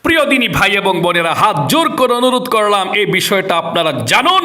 প্রিয় দিনী ভাই এবং বোনেরা, হাত জোর করে অনুরোধ করলাম এই বিষয়টা আপনারা জানুন।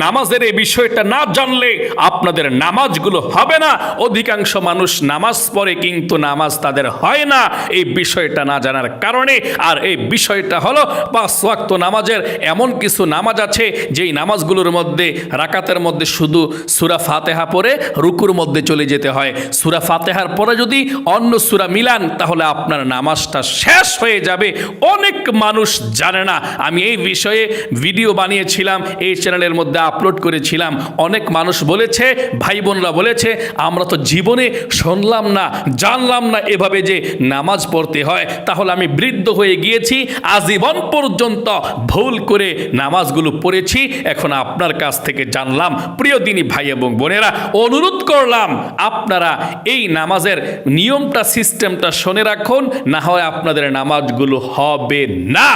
নামাজের এই বিষয়টা না জানলে আপনাদের নামাজগুলো হবে না। অধিকাংশ মানুষ নামাজ পড়ে কিন্তু নামাজ তাদের হয় না এই বিষয়টা না জানার কারণে। আর এই বিষয়টা হলো 5 ওয়াক্ত নামাজের এমন কিছু নামাজ আছে যেই নামাজগুলোর মধ্যে রাকাতের মধ্যে শুধু সূরা ফাতিহা পড়ে রুকুর মধ্যে চলে যেতে হয়। সূরা ফাতিহার পরে যদি অন্য সূরা মিলান তাহলে আপনার নামাজটা শেষ হয়ে যাবে। অনেক মানুষ জানে না। আমি এই বিষয়ে ভিডিও বানিয়েছিলাম, এই চ্যানেলের মধ্যে আপলোড করেছিলাম। অনেক মানুষ বলেছে, ভাই বোনরা বলেছে, আমরা তো জীবনে শুনলাম না, জানলাম না এভাবে যে নামাজ পড়তে হয়। তাহলে আমি বৃদ্ধ হয়ে গিয়েছি, আজীবন পর্যন্ত ভুল করে নামাজগুলো পড়েছি, এখন আপনার কাছ থেকে জানলাম। প্রিয় দিনী ভাই এবং বোনেরা, অনুরোধ করলাম আপনারা এই নামাজের নিয়মটা, সিস্টেমটা শুনে রাখুন, না হয় আপনাদের নামাজগুলো হবে না।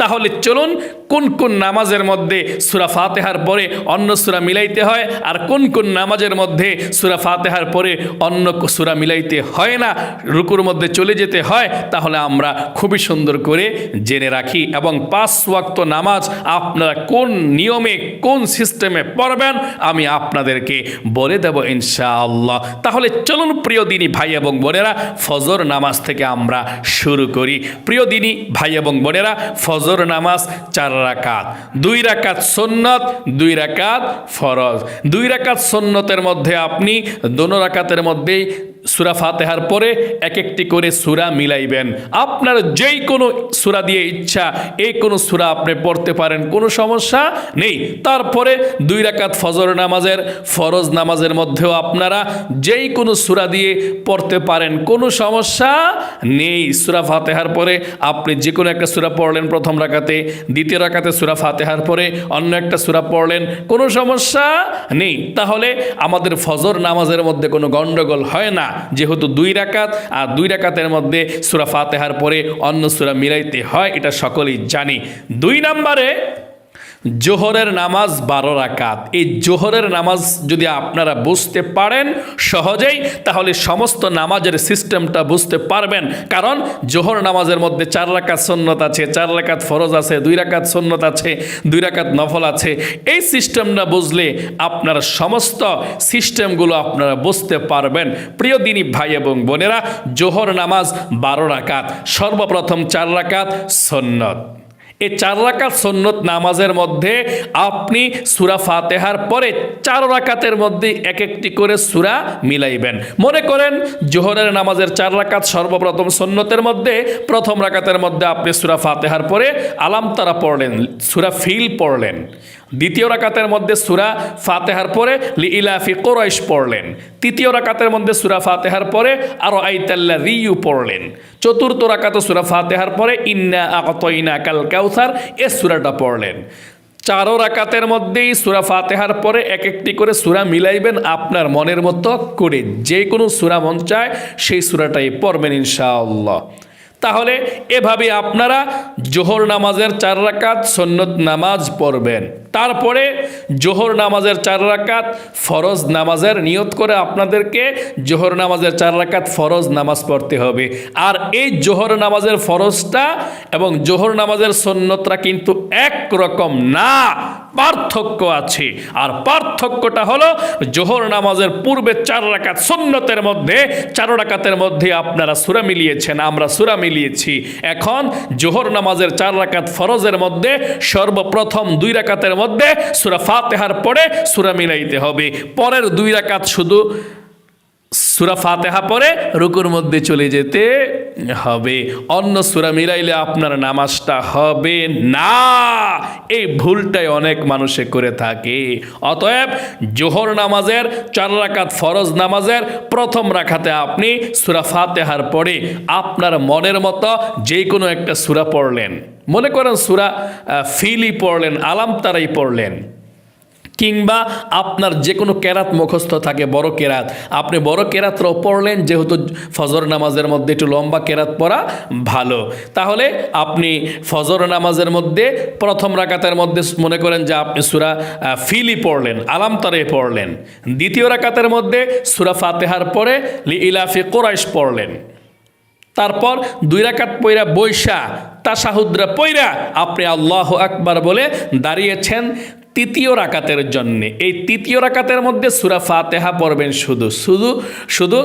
তাহলে চলুন কোন কোন নামাজের মধ্যে সূরা ফাতিহার পরে অন্য সূরা মিলাইতে হয়, আর কোন কোন নামাজের মধ্যে সূরা ফাতিহার পরে অন্য সূরা মিলাইতে হয় না, রুকুর মধ্যে চলে যেতে হয়, তাহলে আমরা খুবই সুন্দর করে জেনে রাখি। এবং 5 ওয়াক্ত নামাজ আপনারা কোন নিয়মে, কোন সিস্টেমে পড়বেন আমি আপনাদেরকে বলে দেব ইনশাআল্লাহ। তাহলে চলুন প্রিয় দিনী ভাই এবং বোনেরা, ফজর নামাজ থেকে আমরা শুরু করি। প্রিয় দিনী ভাই এবং বোনেরা, ফজর নামাজ 4 রাকাত, 2 রাকাত সুন্নত, 2 রাকাত ফরজ। 2 রাকাত সুন্নতের মধ্যে আপনি দোনো রাকাতের মধ্যেই সূরা ফাতিহার পরে এক একটি করে সূরা মিলাইবেন। আপনার যেই কোনো সূরা দিয়ে ইচ্ছা এই কোনো সূরা আপনি পড়তে পারেন, কোনো সমস্যা নেই। তারপরে 2 রাকাত ফজর নামাজের, ফরজ নামাজের মধ্যেও আপনারা যেই কোনো সূরা দিয়ে পড়তে পারেন, কোনো সমস্যা নেই। সূরা ফাতিহার পরে আপনি যে কোনো একটা সূরা পড়লেন প্রথম রাকাতে, দ্বিতীয় রাকাতে সূরা ফাতিহার পরে অন্য একটা সূরা পড়লেন, কোনো সমস্যা নেই। তাহলে আমাদের ফজর নামাজের মধ্যে কোনো গন্ডগোল হয় না, যেহেতু 2 রাকাত, আর 2 রাকাতের মধ্যে সূরা ফাতিহার পরে অন্য সূরা মিলাইতে হয়, এটা সকলেই জানি। 2 নম্বরে জোহরের নামাজ 12 রাকাত। এই জোহরের নামাজ যদি আপনারা বুঝতে পারেন সহজেই, তাহলে সমস্ত নামাজের সিস্টেমটা বুঝতে পারবেন। কারণ জোহর নামাজের মধ্যে 4 রাকাত সুন্নত আছে, 4 রাকাত ফরজ আছে, 2 রাকাত সুন্নত আছে, 2 রাকাত নফল আছে। এই সিস্টেমটা বুঝলে আপনারা সমস্ত সিস্টেমগুলো আপনারা বুঝতে পারবেন। প্রিয় দিনী ভাই এবং বোনেরা, জোহর নামাজ 12 রাকাত। সর্বপ্রথম 4 রাকাত সুন্নত। এই 4 রাকাত সুন্নত নামাজের মধ্যে আপনি সূরা ফাতিহার পরে 4 রাকাতের মধ্যে এক একটি করে সূরা মিলাইবেন। মনে করেন জোহরের নামাজের 4 রাকাত, সর্বপ্রথম সুন্নতের মধ্যে প্রথম রাকাতের মধ্যে আপনি সূরা ফাতিহার পরে আলাম তারা পড়লেন, সূরা ফিল পড়লেন। দ্বিতীয় রাকাতের মধ্যে সূরা ফাতিহার পরে লিইলাফি কুরাইশ পড়লেন। তৃতীয় রাকাতের মধ্যে সূরা ফাতিহার পরে আরাআইতাল্লাযী পড়লেন। চতুর্থ রাকাতে সূরা ফাতিহার পরে ইন্না আ'তাইনাকাল কাউসার এই সূরাটা পড়লেন। 4 রাকাতের মধ্যেই সূরা ফাতিহার পরে এক একটি করে সূরা মিলাইবেন আপনার মনের মতো করে। যে কোনো সূরা মন চায় সেই সূরাটাই পড়বেন ইনশাআল্লাহ। তাহলে এভাবে আপনারা জোহর নামাজের 4 রাকাত সুন্নত নামাজ পড়বেন। তারপরে জোহর নামাজের 4 রাকাত ফরজ নামাজের নিয়ত করে আপনাদেরকে জোহর নামাজের 4 রাকাত ফরজ নামাজ পড়তে হবে। আর এই জোহর নামাজের ফরজটা এবং জোহর নামাজের সুন্নতটা কিন্তু একরকম না, পার্থক্য আছে। আর পার্থক্যটা হলো জোহর নামাজের পূর্বে 4 রাকাত সুন্নতের মধ্যে 4 রাকাতের মধ্যে আপনারা সূরা মিলিয়েছেন, আমরা সূরা মিলিয়েছি। এখন জোহর নামাজের 4 রাকাত ফরজের মধ্যে সর্বপ্রথম 2 রাকাতের মধ্যে সূরা ফাতিহার পরে সূরা মিলাইতে হবে। পরের 2 রাকাত শুধু সূরা ফাতিহা পরে রুকুর মধ্যে চলে যেতে হবে। অন্য সূরা মিলাইলে আপনার নামাজটা হবে না। এই ভুলটাই অনেক মানুষে করে থাকে। অতএব জোহর নামাজের 4 রাকাত ফরজ নামাজের প্রথম রাকাতে আপনি সূরা ফাতিহার পরে আপনার মনের মতো যে কোনো একটা সূরা পড়লেন। মনে করেন সূরা ফিলই পড়লেন, আলাম তারাই পড়লেন, কিংবা আপনার যে কোনো কেরাত মুখস্থ থাকে, বড় কেরাত, আপনি বড় কেরাতরাও পড়লেন, যেহেতু ফজর নামাজের মধ্যে একটু লম্বা কেরাত পড়া ভালো। তাহলে আপনি ফজর নামাজের মধ্যে প্রথম রাকাতের মধ্যে মনে করেন যে আপনি সূরা ফিলই পড়লেন, আলাম তারে পড়লেন। দ্বিতীয় রাকাতের মধ্যে সূরা ফাতিহার পরে লিইলাফি কুরাইশ পড়লেন। তারপর 2 রাকাত পইরা বৈশা তাশাহুদরা পইরা আপনি আল্লাহু আকবার বলে দাঁড়িয়েছেন তৃতীয় রাকাতের জন্য। এই তৃতীয় রাকাতের মধ্যে সূরা ফাতিহা পড়বেন শুধু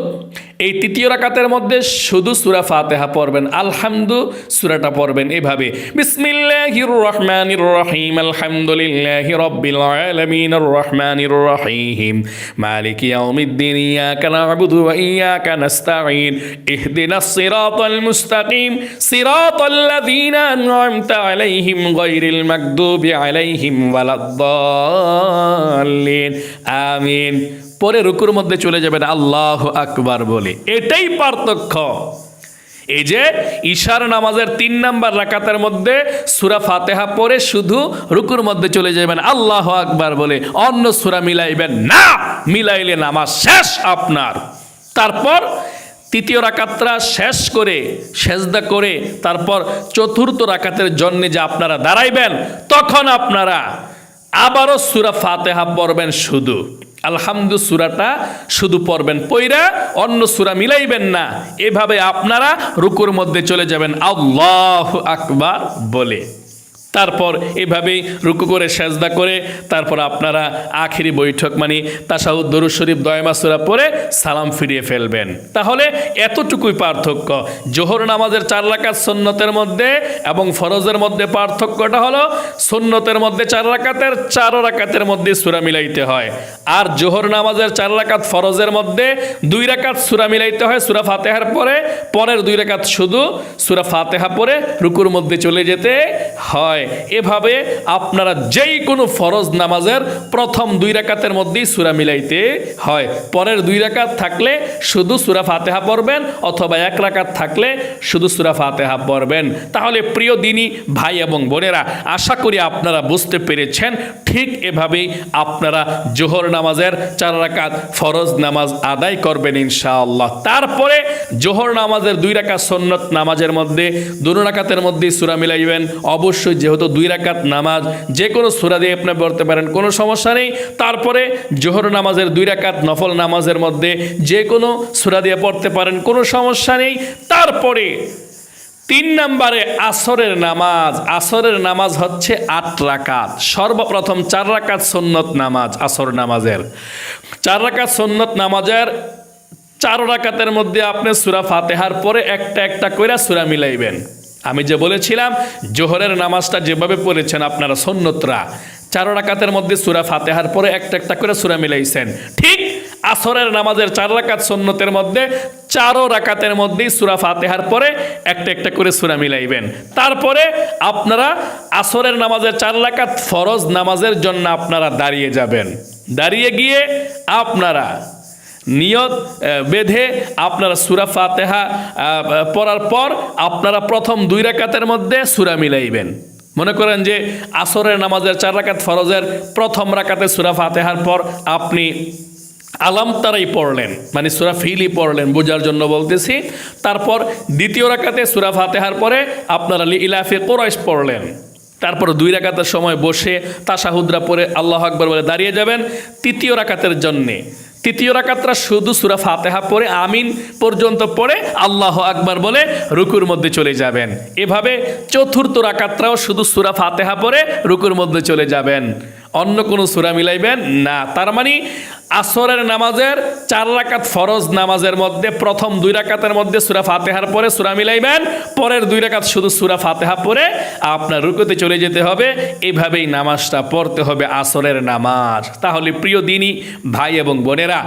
এই তৃতীয় রাকাতের মধ্যে শুধু সূরা ফাতিহা পড়বেন, আলহামদু সূরাটা পড়বেন এভাবে, বিসমিল্লাহির রহমানির রহিম আলহামদুলিল্লাহি রাব্বিল আলামিনির রহমানির রহিম মালিকি ইয়াউমিদ্দিন ইয়াকা না'বুদু ওয়া ইয়াকা নাস্তাঈন ইহদিনাস সিরাতাল মুস্তাকিম সিরাতাল লাযীনা আন'আমতা আলাইহিম গায়রিল মাগদুবি আলাইহিম ওয়ালাদ-দাল্লিন আমিন। পরে রুকুর মধ্যে চলে যাবেন আল্লাহু আকবার বলে। এটাই পার্থক্য। এই যে ঈশার নামাজের 3 নাম্বার রাকাতের মধ্যে সূরা ফাতিহা পড়ে শুধু রুকুর মধ্যে চলে যাবেন আল্লাহু আকবার বলে, অন্য সূরা মিলাইবেন না, মিলাইলে নামাজ শেষ আপনার। তারপর তৃতীয় রাকাতটা শেষ করে সেজদা করে তারপর চতুর্থ রাকাতের জন্য যে আপনারা দাঁড়াইবেন, তখন আপনারা আবারও সূরা ফাতিহা পড়বেন, শুধু আলহামদু সূরাটা শুধু পড়বেন, পইরা অন্য সূরা মিলাইবেন না। এভাবে আপনারা রুকুর মধ্যে চলে যাবেন আল্লাহু আকবার বলে। তারপর এভাবেই রুকু করে সেজদা করে তারপর আপনারা আখিরি বৈঠক মানে তাশাহুদ দরুদ শরীফ দয়মা সূরা পড়ে সালাম ফিরিয়ে ফেলবেন। তাহলে এতটুকুই পার্থক্য। জোহর নামাজের 4 রাকাত সুন্নতের মধ্যে এবং ফরজের মধ্যে পার্থক্যটা হলো সুন্নতের মধ্যে 4 রাকাতের 4 রাকাতের মধ্যে সূরা মিলাইতে হয়, আর জোহর নামাজের 4 রাকাত ফরজের মধ্যে 2 রাকাত সূরা মিলাইতে হয় সূরা ফাতিহার পরে, পরের 2 রাকাত শুধু সূরা ফাতিহা পড়ে রুকুর মধ্যে চলে যেতে হয়। এভাবে আপনারা যেই কোনো ফরজ নামাজের প্রথম 2 রাকাতের মধ্যেই সূরা মিলাইতে হয়, পরের 2 রাকাত থাকলে শুধু সূরা ফাতিহা পড়বেন অথবা 1 রাকাত থাকলে শুধু সূরা ফাতিহা পড়বেন। তাহলে প্রিয় দিনী ভাই এবং বোনেরা, আশা করি আপনারা বুঝতে পেরেছেন। ঠিক এভাবেই আপনারা জোহর নামাজের 4 রাকাত ফরজ নামাজ আদায় করবেন ইনশাআল্লাহ। তারপরে জোহর নামাজের 2 রাকাত সুন্নত নামাজের মধ্যে 2 রাকাতের মধ্যেই সূরা মিলাইবেন। অবশ্যই যেহেতু 2 রাকাত নামাজ যে কোনো সূরা দিয়ে আপনি পড়তে পারেন, কোনো সমস্যা নেই। তারপরে জোহর নামাজের 2 রাকাত নফল নামাজের মধ্যে যে কোনো সূরা দিয়ে পড়তে পারেন, কোনো সমস্যা নেই। তারপরে 3 নম্বরে আসরের নামাজ হচ্ছে 8 রাকাত। সর্বপ্রথম 4 রাকাত সুন্নত নামাজ, আসর নামাজের 4 রাকাত সুন্নত নামাজের 4 রাকাতের মধ্যে আপনি সূরা ফাতিহার পরে একটা একটা কইরা সূরা মিলাইবেন। আমি যে বলেছিলাম জোহরের নামাজটা যেভাবে পড়েছেন আপনারা সুন্নতরা 4 রাকাতের মধ্যে সূরা ফাতিহার পরে একটা একটা করে সূরা মিলাইছেন, ঠিক আসরের নামাজের 4 রাকাত সুন্নতের মধ্যে 4 রাকাতের মধ্যেই সূরা ফাতিহার পরে একটা একটা করে সূরা মিলাইবেন। তারপরে আপনারা আসরের নামাজের 4 রাকাত ফরজ নামাজের জন্য আপনারা দাঁড়িয়ে যাবেন। দাঁড়িয়ে গিয়ে আপনারা নিয়ত বেঁধে আপনারা সূরা ফাতিহা পড়ার পর আপনারা প্রথম 2 রাকাতের মধ্যে সূরা মিলাইবেন। মনে করেন যে আসরের নামাজের 4 রাকাত ফরজের প্রথম রাকাতে সূরা ফাতিহার পর আপনি আলাম তারাই পড়লেন, মানে সূরা ফিলই পড়লেন, বোঝার জন্য বলতেছি। তারপর দ্বিতীয় রাকাতে সূরা ফাতিহার পরে আপনারা লিইলাফি কুরাইশ পড়লেন। তারপর 2 রাকাতের সময় বসে তাশাহুদরা পড়ে আল্লাহু আকবার বলে দাঁড়িয়ে যাবেন তৃতীয় রাকাতের জন্যে। তৃতীয় রাকাতটা শুধু সূরা ফাতিহা পড়ে আমিন পর্যন্ত পড়ে আল্লাহু আকবার বলে রুকুর মধ্যে চলে যাবেন। এভাবে চতুর্থ রাকাতটাও শুধু সূরা ফাতিহা পড়ে রুকুর মধ্যে চলে যাবেন, অন্য কোনো সূরা মিলাইবেন না। তার মানে আসরের নামাজের 4 রাকাত ফরজ নামাজের মধ্যে প্রথম 2 রাকাতের মধ্যে সূরা ফাতিহার পরে সূরা মিলাইবেন, পরের 2 রাকাত শুধু সূরা ফাতিহা পড়ে আপনার রুকুতে চলে যেতে হবে। এইভাবেই নামাজটা পড়তে হবে আসরের নামাজ। তাহলে প্রিয় দিনী ভাই এবং বোনেরা,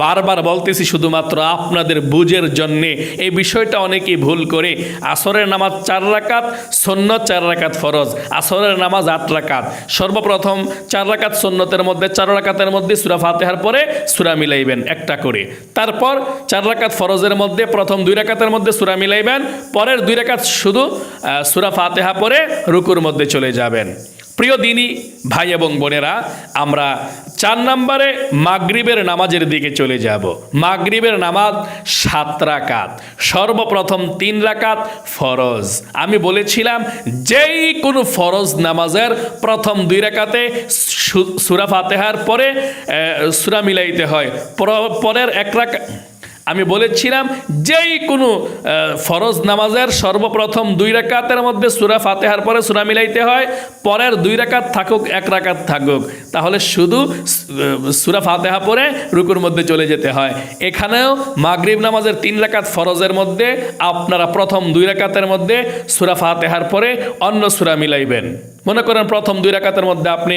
বারবার বলতেছি শুধুমাত্র আপনাদের বুঝের জন্যে, এই বিষয়টা অনেকেই ভুল করে। আসরের নামাজ 4 রাকাত সুন্নত, 4 রাকাত ফরজ। আসরের নামাজ 8 রাকাত। সর্বপ্রথম 4 রাকাত সুন্নতের মধ্যে 4 রাকাতের মধ্যে সূরা ফাতিহার পরে সূরা মিলাইবেন একটা করে। তারপর 4 রাকাত ফরজের মধ্যে প্রথম 2 রাকাতের মধ্যে সূরা মিলাইবেন, পরের 2 রাকাত শুধু সূরা ফাতিহা পরে রুকুর মধ্যে চলে যাবেন। প্রিয় দিনী ভাই এবং বোনেরা, আমরা 4 নম্বরে মাগরিবের নামাজের দিকে চলে যাব। মাগরিবের নামাজ 7 রাকাত। সর্বপ্রথম 3 রাকাত ফরজ। আমি বলেছিলাম যেই কোনো ফরজ নামাজের প্রথম 2 রাকাতে সূরা ফাতিহার পরে সূরা মিলাইতে হয়, পরের 1 রাকাত আমি বলেছিলাম যেই কোনো ফরজ নামাজের সর্বপ্রথম 2 রাকাতের মধ্যে সূরা ফাতিহার পরে সূরা মিলাইতে হয়, পরের 2 রাকাত থাকুক 1 রাকাত থাকুক, তাহলে শুধু সূরা ফাতিহা পরে রুকুর মধ্যে চলে যেতে হয়। এখানেও মাগরিব নামাজের 3 রাকাত ফরজের মধ্যে আপনারা প্রথম 2 রাকাতের মধ্যে সূরা ফাতিহার পরে অন্য সূরা মিলাইবেন। মনে করেন প্রথম 2 রাকাতের মধ্যে আপনি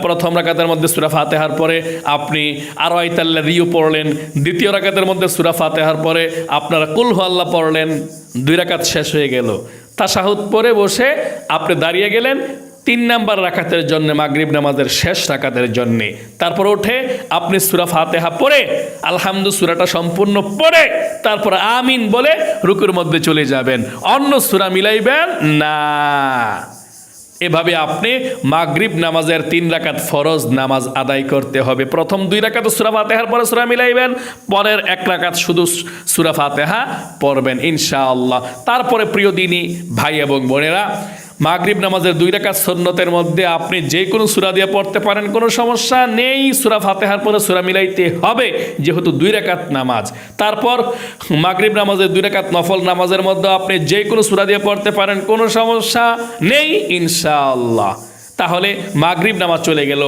প্রথম রাকাতের মধ্যে সূরা ফাতিহার পরে আপনি আরাইতাল্লাযী পড়লেন, দ্বিতীয় রাকাতের মধ্যে সূরা ফাতিহার পরে আপনারা কুল হুয়াল্লাহ পড়লেন, 2 রাকাত শেষ হয়ে গেল। তাশাহুদ পরে বসে আপনি দাঁড়িয়ে গেলেন 3 নাম্বার রাকাতের জন্য, মাগরিব নামাজের শেষ রাকাতের জন্যে। তারপর উঠে আপনি সূরা ফাতিহা পড়ে আলহামদু সূরাটা সম্পূর্ণ পড়ে তারপর আমিন বলে রুকুর মধ্যে চলে যাবেন, অন্য সূরা মিলাইবেন না। এভাবে আপনি মাগরিব নামাজের 3 রাকাত ফরজ নামাজ আদায় করতে হবে। প্রথম 2 রাকাত সূরা ফাতিহার পরে সূরা মিলাইবেন, পরের 1 রাকাত শুধু সূরা ফাতিহা পড়বেন ইনশাআল্লাহ। তারপরে প্রিয় দিনী ভাই এবং বোনেরা, মাগরিব নামাজের 2 রাকাত সুন্নতের মধ্যে আপনি যে কোনো সূরা দিয়ে পড়তে পারেন, কোনো সমস্যা নেই। সূরা ফাতিহার পরে সূরা মিলাইতে হবে যেহেতু 2 রাকাত নামাজ। তারপর মাগরিব নামাজের 2 রাকাত নফল নামাজের মধ্যে আপনি যে কোনো সূরা দিয়ে পড়তে পারেন, কোনো সমস্যা নেই ইনশাআল্লাহ। তাহলে মাগরিব নামাজ চলে গেল।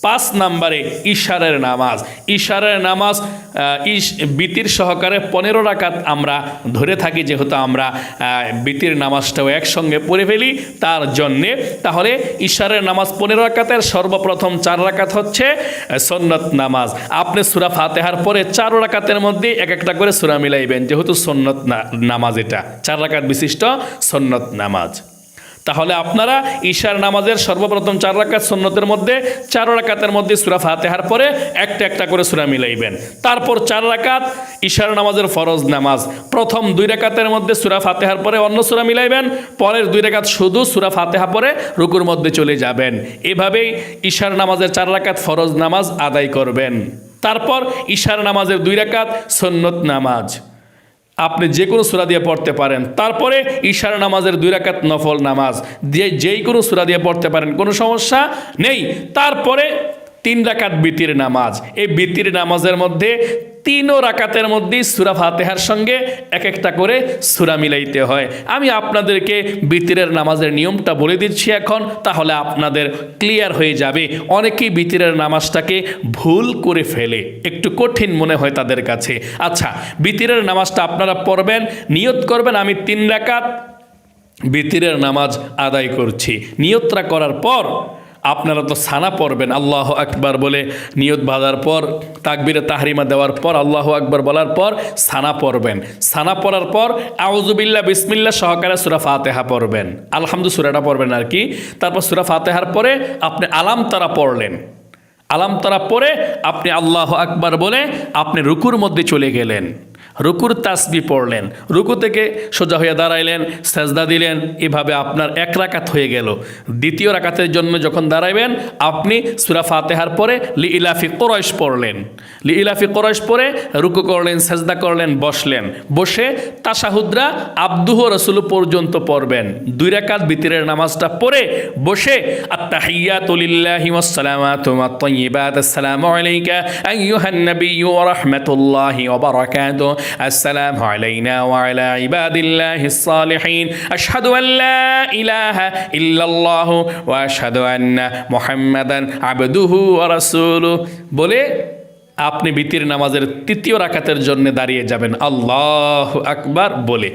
5 নম্বরে ইশারের নামাজ। ইশারের নামাজ বিতির সহকারে 15 রাকাত আমরা ধরে থাকি, যেহেতু আমরা বিতির নামাজটাও একসঙ্গে পড়ে ফেলি তার জন্যে। তাহলে ইশারের নামাজ 15 রাকাতের সর্বপ্রথম 4 রাকাত হচ্ছে সুন্নত নামাজ। আপনি সূরা ফাতিহার পরে 4 রাকাতের মধ্যে এক একটা করে সূরা মিলাইবেন, যেহেতু সুন্নত নামাজ, এটা 4 রাকাত বিশিষ্ট সুন্নত নামাজ। তাহলে আপনারা ঈশার নামাজের সর্বপ্রথম 4 রাকাত সুন্নতের মধ্যে 4 রাকাতের মধ্যে সূরা ফাতিহার পরে একটা একটা করে সূরা মিলাইবেন। তারপর 4 রাকাত ঈশার নামাজের ফরজ নামাজ, প্রথম 2 রাকাতের মধ্যে সূরা ফাতিহার পরে অন্য সূরা মিলাইবেন, পরের 2 রাকাত শুধু সূরা ফাতিহা পরে রুকুর মধ্যে চলে যাবেন। এভাবেই ঈশার নামাজের 4 রাকাত ফরজ নামাজ আদায় করবেন। তারপর ঈশার নামাজের 2 রাকাত সুন্নত নামাজ আপনি যে কোনো সূরা দিয়ে পড়তে পারেন। তারপরে ঈশার নামাজের 2 রাকাত নফল নামাজ দিয়ে যেই কোনো সূরা দিয়ে পড়তে পারেন, কোনো সমস্যা নেই। তারপরে 3 রাকাত বিতির নামাজ। এই বিতির নামাজের মধ্যে 3 রাকাতের মধ্যেই সূরা ফাতিহার সঙ্গে এক একটা করে সূরা মিলাইতে হয়। আমি আপনাদেরকে বিতিরের নামাজের নিয়মটা বলে দিচ্ছি এখন, তাহলে আপনাদের ক্লিয়ার হয়ে যাবে। অনেকেই বিতিরের নামাজটাকে ভুল করে ফেলে, একটু কঠিন মনে হয় তাদের কাছে। আচ্ছা, বিতিরের নামাজটা আপনারা পড়বেন, নিয়ত করবেন আমি 3 রাকাত বিতিরের নামাজ আদায় করছি। নিয়তটা করার পর আপনারা তো সানা পড়বেন, আল্লাহু আকবার বলে নিয়ত বাঁধার পর তাকবীরে তাহরিমা দেওয়ার পর আল্লাহু আকবার বলার পর সানা পড়বেন। সানা পড়ার পর আউযু বিল্লাহ বিসমিল্লাহ সহকারে সূরা ফাতিহা পড়বেন, আলহামদু সূরাটা পড়বেন আর কি। তারপর সূরা ফাতিহার পরে আপনি আলাম তারা পড়লেন, আলাম তারা পড়ে আপনি আল্লাহু আকবার বলে আপনি রুকুর মধ্যে চলে গেলেন, রুকুর তাসবিহ পড়লেন, রুকু থেকে সোজা হয়ে দাঁড়াইলেন, সেজদা দিলেন। এভাবে আপনার 1 রাকাত হয়ে গেল। দ্বিতীয় রাকাতের জন্য যখন দাঁড়াইবেন আপনি সূরা ফাতিহার পরে লিইলাফি কুরাইশ পড়লেন, লিইলাফি কুরাইশ পড়ে রুকু করলেন, সেজদা করলেন, বসলেন। বসে তাশাহুদরা আবদুহু রাসূলু পর্যন্ত পড়বেন। 2 রাকাত বিতরের নামাজটা পড়ে বসে আত্তাহিয়াতু লিল্লাহি ওয়াস সালামাতু ওয়াত তাইয়্যিবাত আসসালামু আলাইকা আইয়ুহান নাবিয়্যু ওয়া রাহমাতুল্লাহি ওয়া বারাকাতুহু আসসালামু আলাইনা ওয়া আলা ইবাদিল্লাহিস সালিহিন আশহাদু আল লা ইলাহা ইল্লাল্লাহু ওয়া আশহাদু আন্না মুহাম্মাদান আবদুহু ওয়া রাসূলুহু বলে আপনি বিতির নামাজের 3য় রাকাতের জন্য দাঁড়িয়ে যাবেন। আল্লাহু আকবার বলে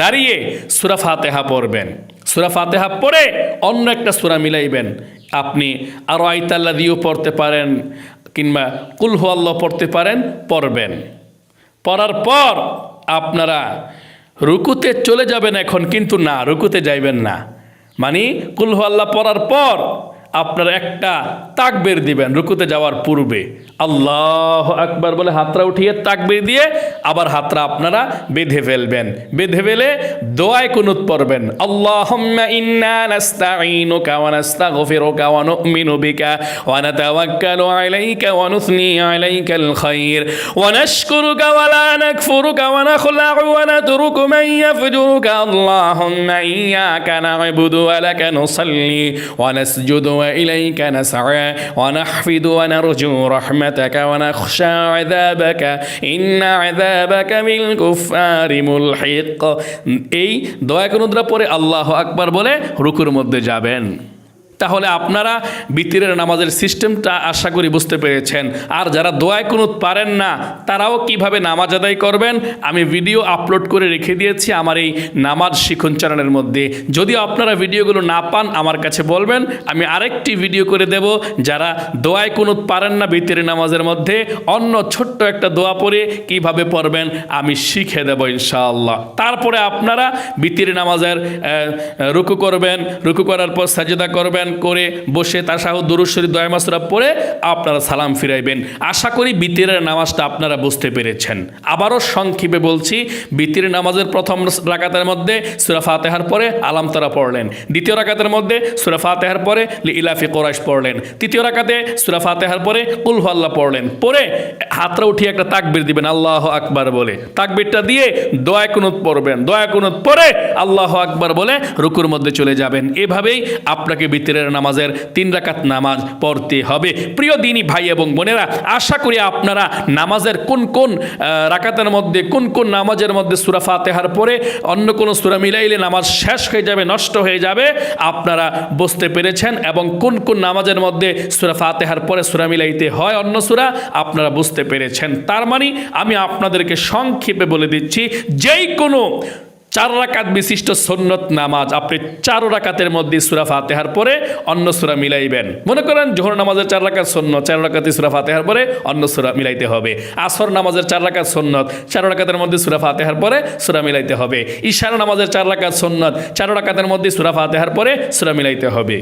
দাঁড়িয়ে সূরা ফাতিহা পড়বেন। সূরা ফাতিহা পড়ে অন্য একটা সূরা মিলাইবেন। আপনি আরাইতাল্লাযীও পড়তে পারেন কিংবা কুল হুয়াল্লাহ পড়তে পারেন, পড়বেন। পড়ার পর আপনারা রুকুতে চলে যাবেন এখন, কিন্তু না, রুকুতে যাইবেন না। মানে কুল হুয়াল্লাহ পড়ার পর আপনারা একটা তাকবীর দিবেন রুকুতে যাওয়ার পূর্বে, আল্লাহু আকবার বলে হাতটা উঠিয়ে তাকবীর দিয়ে আবার হাতটা আপনারা বেঁধে ফেলবেন। বেঁধে ফেলে দোয়ায় কুনুত পড়বেন, আল্লাহুম্মা ইন্না নাস্তাঈনুকা ওয়া নাস্তাগফিরুকা ওয়া নু'মিনু বিকা ওয়া নাতাওয়াক্কালু আলাইকা ওয়া নুসনি আলাইকাল খায়র ওয়া নাশকুরুকা ওয়া লা নাকফুরুকা ওয়া নাখলা'ু ওয়া নাতরুকু মান ইয়াফজুরুকা আল্লাহুম্মা ইয়্যাকা না'বুদু ওয়া লাকা নুসাল্লি ওয়া নাসজুদু ওয়া وإليك نسعى ونحفد ونرجو رحمتك ونخشى عذابك إن عذابك بالكفار ملحق। এই দোয়া কুনুতরা পরে আল্লাহু আকবার বলে রুকুর মধ্যে যাবেন। তাহলে আপনারা বিতিরের নামাজের সিস্টেমটা আশা করি বুঝতে পেরেছেন। আর যারা দোয়ায় কুনুত পারেন না তারাও কিভাবে নামাজ আদায় করবেন আমি ভিডিও আপলোড করে রেখে দিয়েছি আমার এই নামাজ শিখন চ্যানেলের মধ্যে। যদি আপনারা ভিডিওগুলো না পান আমার কাছে বলবেন, আমি আরেকটি ভিডিও করে দেব। যারা দোয়ায় কুনুত পারেন না বিতিরের নামাজের মধ্যে অন্য ছোট্ট একটা দোয়া পড়ে কিভাবে পড়বেন আমি শিখে দেব ইনশাআল্লাহ। তারপরে আপনারা বিতিরের নামাজের রুকু করবেন, রুকু করার পর সাজদা করবেন, করে বসে তাশাহুদ দুরূদ শরীফ দোয়া মাসুরা পড়ে আপনারা সালাম ফিরাইবেন। আশা করি বিতিরের নামাজটা আপনারা বুঝতে পেরেছেন। আবারও সংক্ষেপে বলছি, বিতিরের নামাজের প্রথম রাকাতের মধ্যে সূরা ফাতিহার পরে আলাম তারা পড়লেন, দ্বিতীয় রাকাতের মধ্যে সূরা ফাতিহার পরে লিইলাফি কুরাইশ পড়লেন, তৃতীয় রাকাতে সূরা ফাতিহার পরে কুল হুয়াল্লাহ পড়লেন, পরে হাতটা উঠিয়ে একটা তাকবীর দিবেন আল্লাহু আকবার বলে, তাকবীরটা দিয়ে দোয়া কুনুত পড়বেন, দোয়া কুনুত পড়ে আল্লাহু আকবার বলে রুকুর মধ্যে চলে যাবেন। এভাবেই আপনাকে বিতিরের নামাজের 3 রাকাত নামাজ পড়তে হবে। প্রিয় দিনী ভাই এবং বোনেরা, আশা করি আপনারা নামাজের কোন কোন রাকাতের মধ্যে কোন কোন নামাজের মধ্যে সূরা ফাতিহার পরে অন্য কোন সূরা মিলাইলে নামাজ শেষ হয়ে যাবে, নষ্ট হয়ে যাবে আপনারা বুঝতে পেরেছেন, এবং কোন কোন নামাজের মধ্যে সূরা ফাতিহার পরে সূরা মিলাইতে হয় অন্য সূরা আপনারা বুঝতে পেরেছেন। তার মানে আমি আপনাদেরকে সংক্ষেপে বলে দিচ্ছি, যেই কোনো 4 রাকাত বিশিষ্ট সুন্নত নামাজ আপনি 4 রাকাতের মধ্যে সূরা ফাতিহার পরে অন্য সূরা মিলাইবেন। মনে করেন জোহর নামাজের 4 রাকাত সুন্নত, 4 রাকাতে সূরা ফাতিহার পরে অন্য সূরা মিলাইতে হবে। আসর নামাজের 4 রাকাত সুন্নত, 4 রাকাতের মধ্যে সূরা ফাতিহার পরে সূরা মিলাইতে হবে। ঈশার নামাজের 4 রাকাত সুন্নত, 4 রাকাতের মধ্যে সূরা ফাতিহার পরে সূরা মিলাইতে হবে।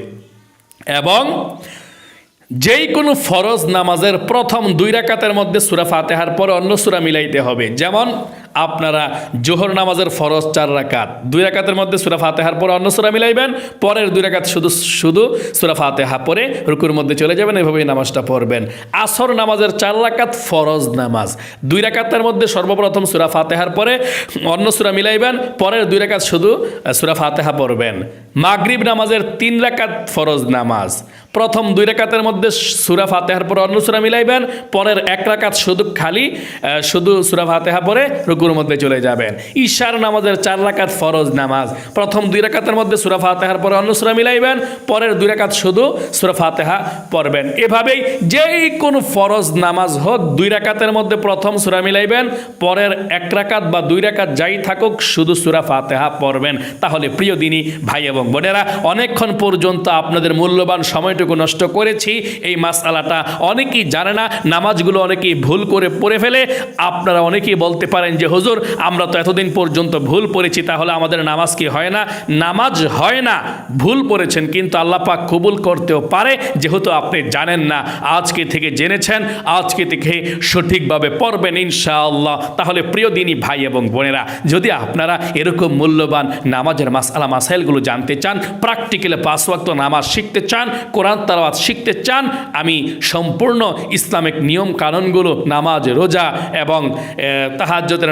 এবং যেই কোনো ফরজ নামাজের প্রথম 2 রাকাতের মধ্যে সূরা ফাতিহার পরে অন্য সূরা মিলাইতে হবে। যেমন আপনারা জোহর নামাজের ফরজ 4 রাকাত, 2 রাকাতের মধ্যে সূরা ফাতিহার পরে অন্য সূরা মিলাইবেন, পরের 2 রাকাত শুধু সূরা ফাতিহা পরে রুকুর মধ্যে চলে যাবেন, এভাবেই নামাজটা পড়বেন। আসর নামাজের 4 রাকাত ফরজ নামাজ, 2 রাকাতের মধ্যে সর্বপ্রথম সূরা ফাতিহার পরে অন্য সূরা মিলাইবেন, পরের 2 রাকাত শুধু সূরা ফাতিহা পড়বেন। মাগরিব নামাজের 3 রাকাত ফরজ নামাজ, প্রথম 2 রাকাতের মধ্যে সূরা ফাতিহার পরে অন্য সূরা মিলাইবেন, পরের 1 রাকাত শুধু সূরা ফাতিহা পরে রুকুর মধ্যে চলে যাবেন। ঈশার নামাজের 4 রাকাত ফরজ নামাজ, প্রথম 2 রাকাতের মধ্যে সূরা ফাতিহার পরে অন্য সূরা মিলাইবেন, পরের 2 রাকাত শুধু সূরা ফাতিহা পড়বেন। এভাবেই যেই কোনো ফরজ নামাজ হোক 2 রাকাতের মধ্যে প্রথম সূরা মিলাইবেন, পরের 1 রাকাত বা 2 রাকাত যাই থাকুক শুধু সূরা ফাতিহা পড়বেন। তাহলে প্রিয় দিনী ভাই এবং বোনেরা, অনেকক্ষণ পর্যন্ত আপনাদের মূল্যবান সময়টুকু নষ্ট করেছি। এই মাসআলাটা অনেকেই জানে না, নামাজগুলো অনেকেই ভুল করে পড়ে ফেলে। আপনারা অনেকেই বলতে পারেন যে হুজুর আমরা তো এতদিন পর্যন্ত ভুল পড়েছি, তাহলে আমাদের নামাজ কি হয় না? নামাজ হয় না, ভুল পড়েছেন, কিন্তু আল্লাহ পাক কবুল করতেও পারে। যেহেতু আপনি জানেন না, আজকে থেকে জেনেছেন, আজকে থেকে সঠিকভাবে পড়বেন ইনশাআল্লাহ। তাহলে প্রিয় দিনী ভাই এবং বোনেরা, যদি আপনারা এরকম মূল্যবান নামাজের মাসআলা মাসাইলগুলো জানতে চান, প্র্যাকটিক্যালি 5 ওয়াক্ত নামাজ শিখতে চান, কোরআন তেলাওয়াত শিখতে চান, আমি সম্পূর্ণ ইসলামিক নিয়ম কানুনগুলো, নামাজ, রোজা এবং তাহাজ্জুদের